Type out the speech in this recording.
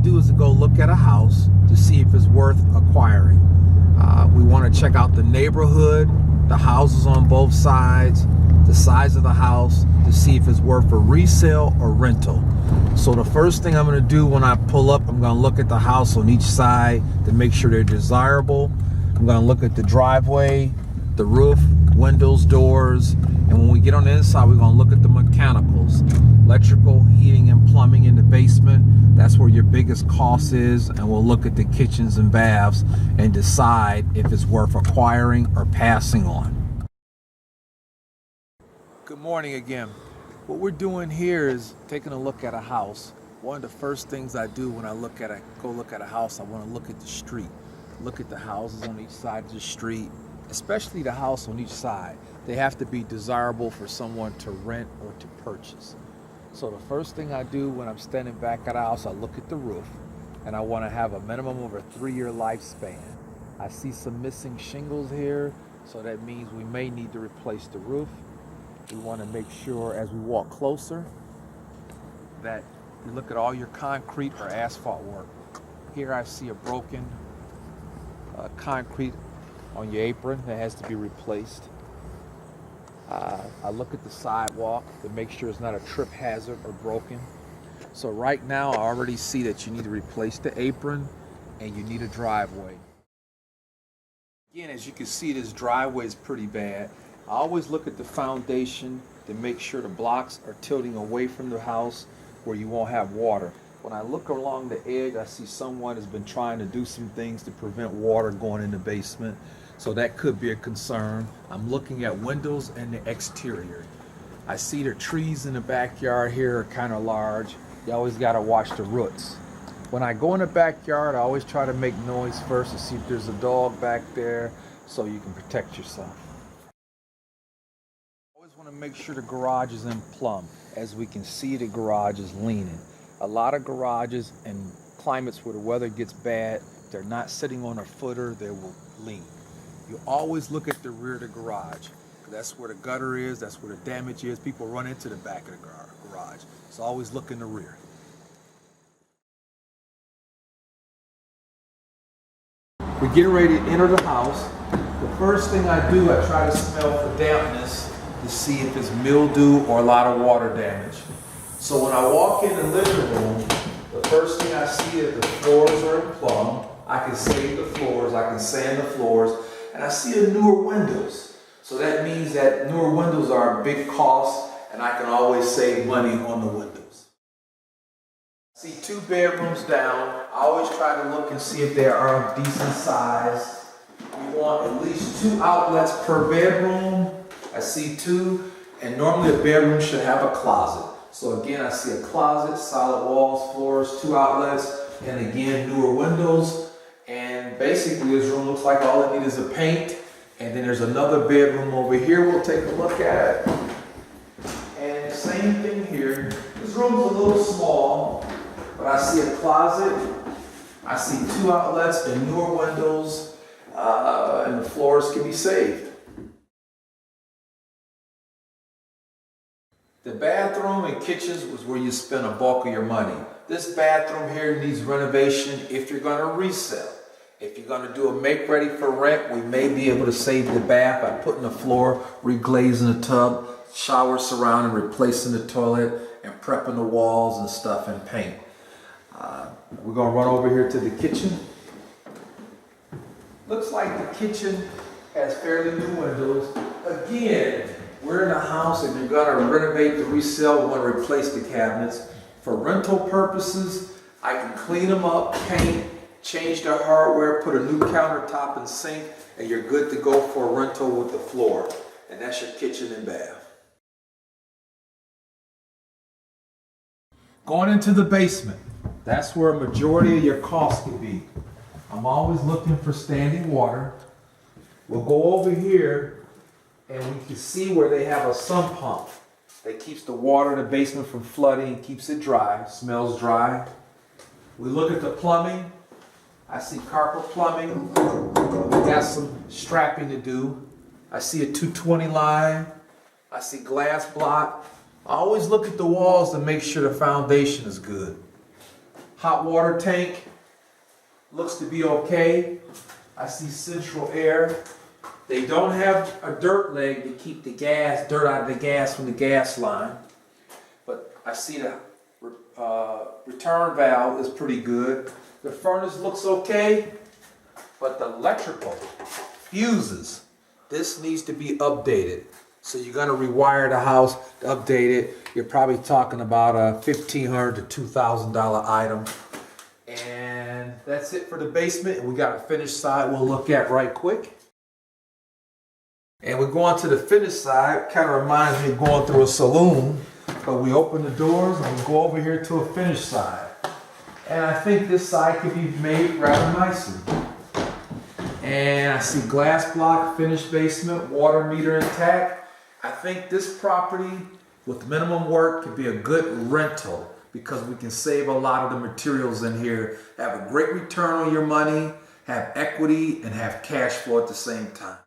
do is to go look at a house to see if it's worth acquiring. We want to check out the neighborhood, the houses on both sides, the size of the house, to see if it's worth a resale or rental. So the first thing I'm going to do when I pull up, I'm going to look at the house on each side to make sure they're desirable. I'm going to look at the driveway, the roof, windows, doors, and when we get on the inside, we're going to look at the mechanicals, electrical, heating, and plumbing in the basement. That's where your biggest cost is, and we'll look at the kitchens and baths and decide if it's worth acquiring or passing on. Good morning again. What we're doing here is taking a look at a house. One of the first things I do when I go look at a house, I want to look at the street. Look at the houses on each side of the street, especially the house on each side. They have to be desirable for someone to rent or to purchase. So the first thing I do when I'm standing back at a house, I look at the roof, and I want to have a minimum of a 3-year lifespan. I see some missing shingles here, so that means we may need to replace the roof. We want to make sure as we walk closer that you look at all your concrete or asphalt work. Here I see a broken concrete on your apron that has to be replaced. I look at the sidewalk to make sure it's not a trip hazard or broken. So right now I already see that you need to replace the apron and you need a driveway. Again, as you can see, this driveway is pretty bad. I always look at the foundation to make sure the blocks are tilting away from the house where you won't have water. When I look along the edge, I see someone has been trying to do some things to prevent water going in the basement. So that could be a concern. I'm looking at windows and the exterior. I see the trees in the backyard here are kind of large. You always got to watch the roots. When I go in the backyard, I always try to make noise first to see if there's a dog back there so you can protect yourself. I always want to make sure the garage is in plumb. As we can see, the garage is leaning. A lot of garages in climates where the weather gets bad, they're not sitting on a footer, they will lean. You always look at the rear of the garage. That's where the gutter is, that's where the damage is. People run into the back of the garage. So always look in the rear. We're getting ready to enter the house. The first thing I do, I try to smell for dampness to see if it's mildew or a lot of water damage. So when I walk in the living room, the first thing I see is the floors are in plumb. I can save the floors, I can sand the floors, and I see the newer windows. So that means that newer windows are a big cost, and I can always save money on the windows. I see 2 bedrooms down. I always try to look and see if they are of decent size. We want at least 2 outlets per bedroom. I see 2, and normally a bedroom should have a closet. So again, I see a closet, solid walls, floors, 2 outlets, and again, newer windows. And basically this room looks like all it needs is a paint. And then there's another bedroom over here we'll take a look at. And same thing here. This room's a little small, but I see a closet. I see 2 outlets and newer windows, and the floors can be saved. The bathroom and kitchens was where you spend a bulk of your money. This bathroom here needs renovation if you're going to resell. If you're going to do a make ready for rent, we may be able to save the bath by putting the floor, reglazing the tub, shower surround, and replacing the toilet, and prepping the walls and stuff and paint. We're going to run over here to the kitchen. Looks like the kitchen has fairly new windows. Again, we're in a house and you're going to renovate the resale. We want to replace the cabinets. For rental purposes, I can clean them up, paint, change the hardware, put a new countertop and sink, and you're good to go for a rental with the floor. And that's your kitchen and bath. Going into the basement, that's where a majority of your costs could be. I'm always looking for standing water. We'll go over here and we can see where they have a sump pump that keeps the water in the basement from flooding and keeps it dry, smells dry. We look at the plumbing. I see carpet plumbing. We got some strapping to do. I see a 220 line. I see glass block. I always look at the walls to make sure the foundation is good. Hot water tank looks to be okay. I see central air. They don't have a dirt leg to keep the dirt out of the gas from the gas line. But I see the return valve is pretty good. The furnace looks okay, but the electrical fuses, this needs to be updated. So you're gonna rewire the house to update it. You're probably talking about a $1,500 to $2,000 item. And that's it for the basement. And we got a finished side we'll look at right quick. And we're going to the finished side. Kind of reminds me of going through a saloon. But we open the doors and we go over here to a finished side. And I think this side could be made rather nicely. And I see glass block, finished basement, water meter intact. I think this property with minimum work could be a good rental because we can save a lot of the materials in here, have a great return on your money, have equity, and have cash flow at the same time.